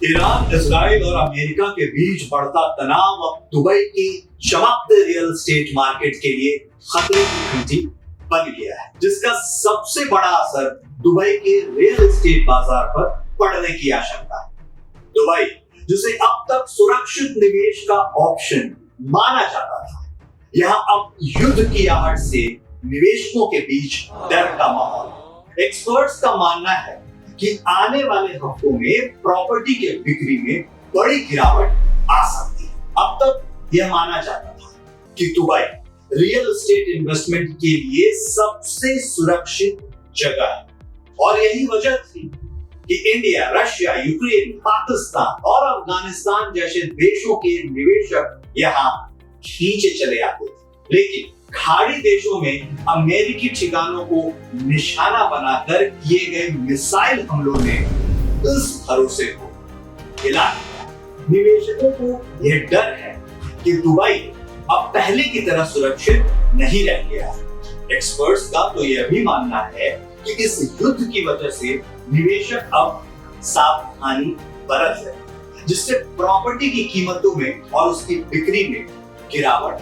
Iran, Israel और America के बीच बढ़ता तनाव अब दुबई की चमकते रियल एस्टेट मार्केट के लिए खतरे की घंटी बन गया है, जिसका सबसे बड़ा असर दुबई के रियल एस्टेट बाजार पर पड़ने की आशंका है। दुबई, जिसे अब तक सुरक्षित निवेश का ऑप्शन माना जाता था, यहाँ अब युद्ध की आहट से निवेशकों के बीच डर का माहौल। एक्सपर्ट्स का मानना है कि आने वाले हफ्तों में प्रॉपर्टी के बिक्री में बड़ी गिरावट आ सकती है। अब तक यह माना जाता था कि दुबई रियल एस्टेट इन्वेस्टमेंट के लिए सबसे सुरक्षित जगह है, और यही वजह थी कि इंडिया, रशिया, यूक्रेन, पाकिस्तान और अफगानिस्तान जैसे देशों के निवेशक यहाँ खींचे चले आते थे। लेकिन खाड़ी देशों में अमेरिकी ठिकानों को निशाना बनाकर किए गए मिसाइल हमलों ने इस भरोसे को हिला दिया। निवेशकों को यह डर है कि दुबई अब पहले की तरह सुरक्षित नहीं रह गया। एक्सपर्ट्स का तो यह भी मानना है कि इस युद्ध की वजह से निवेशक अब सावधानी बरत रहे, जिससे प्रॉपर्टी की कीमतों में और उसकी बिक्री में गिरावट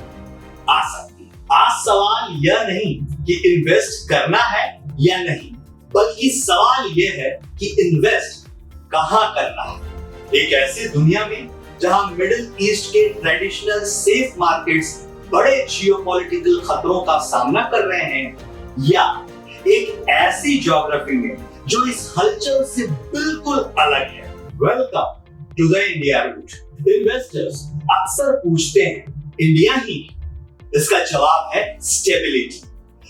आ सकती है। आज सवाल यह नहीं कि इन्वेस्ट करना है या नहीं, बल्कि सवाल यह है कि इन्वेस्ट कहां करना है। एक ऐसी दुनिया में जहां मिडिल ईस्ट के ट्रेडिशनल सेफ मार्केट्स बड़े जियोपॉलिटिकल खतरों का सामना कर रहे हैं, या एक ऐसी ज्योग्राफी में जो इस हलचल से बिल्कुल अलग है। Welcome to the India route. Investors अक्सर पूछते हैं, इंडिया ही? इसका जवाब है स्टेबिलिटी।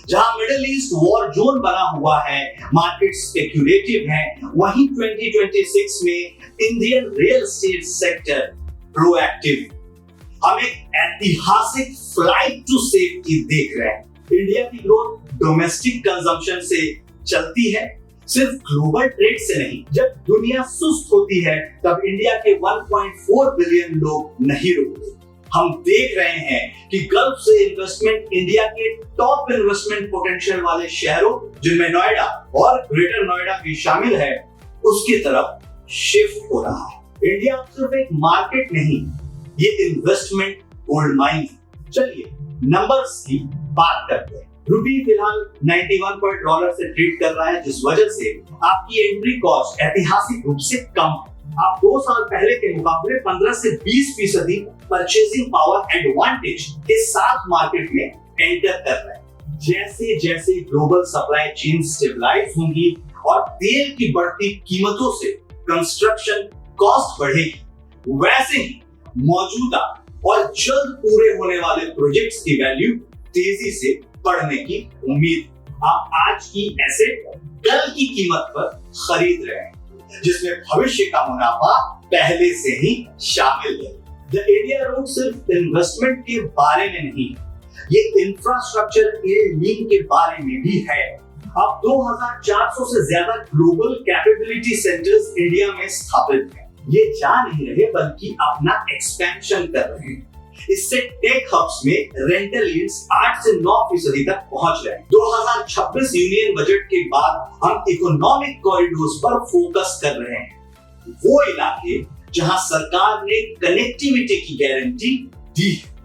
जहां मिडिल ईस्ट वॉर जोन बना हुआ है, मार्केट स्पेक्युलेटिव है, वहीं 2026 में Indian real estate sector proactive. हम एक ऐतिहासिक फ्लाइट टू सेफ्टी देख रहे हैं। इंडिया की ग्रोथ डोमेस्टिक कंजम्पशन से चलती है, सिर्फ ग्लोबल ट्रेड से नहीं। जब दुनिया सुस्त होती है, तब इंडिया के 1.4 बिलियन लोग नहीं रुकते। हम देख रहे हैं कि गल्फ से इन्वेस्टमेंट इंडिया के टॉप इन्वेस्टमेंट पोटेंशियल वाले शहरों, जिनमें नोएडा और ग्रेटर नोएडा भी शामिल है, उसकी तरफ शिफ्ट हो रहा है। इंडिया सिर्फ एक मार्केट नहीं, ये इन्वेस्टमेंट गोल्ड माइन है। चलिए नंबर्स की बात करते हैं। रुपी फिलहाल 91 पर डॉलर से ट्रेड कर रहा है, जिस वजह से आपकी एंट्री कॉस्ट ऐतिहासिक रूप से कम है। आप 2 साल पहले के मुकाबले 15 से 20% परचेसिंग पावर एडवांटेज के साथ मार्केट में एंटर कर रहे हैं। जैसे जैसे ग्लोबल सप्लाई चेन स्टेबलाइज होंगी और तेल की बढ़ती कीमतों से कंस्ट्रक्शन कॉस्ट बढ़ेगी, वैसे ही मौजूदा और जल्द पूरे होने वाले प्रोजेक्ट्स की वैल्यू तेजी से बढ़ने की उम्मीद। आप आज की एसेट कल की कीमत पर खरीद रहे हैं, जिसमें भविष्य का मुनाफा पहले से ही शामिल है। द इंडिया रूट सिर्फ इन्वेस्टमेंट के बारे में नहीं, ये इंफ्रास्ट्रक्चर लिंक के बारे में भी है। अब 2400 से ज्यादा ग्लोबल कैपेबिलिटी सेंटर्स इंडिया में स्थापित हैं। ये जा नहीं रहे, बल्कि अपना एक्सपेंशन कर रहे हैं। इससे टेक हब्स में रेंटल यील्ड्स 8 से 9% तक पहुंच रहे हैं। 2026 यूनियन बजट के बाद हम इकोनॉमिक कॉरिडोर्स पर फोकस कर रहे हैं, वो इलाके जहां सरकार ने कनेक्टिविटी की गारंटी दी है।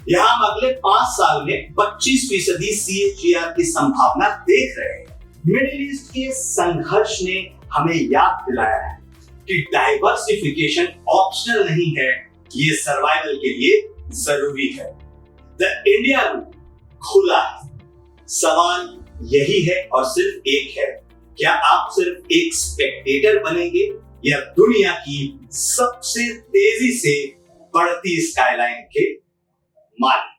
यहां हम अगले 5 साल में 25% CAGR की संभावना देख रहे हैं। मिडिल ईस्ट के संघर्ष ने हमें याद दिलाया है कि डाइवर्सिफिकेशन ऑप्शनल नहीं है, ये सर्वाइवल के लिए जरूरी है। द इंडिया रूट खुला है। सवाल यही है और सिर्फ एक है, क्या आप सिर्फ एक स्पेक्टेटर बनेंगे या दुनिया की सबसे तेजी से बढ़ती स्काईलाइन के मालिक?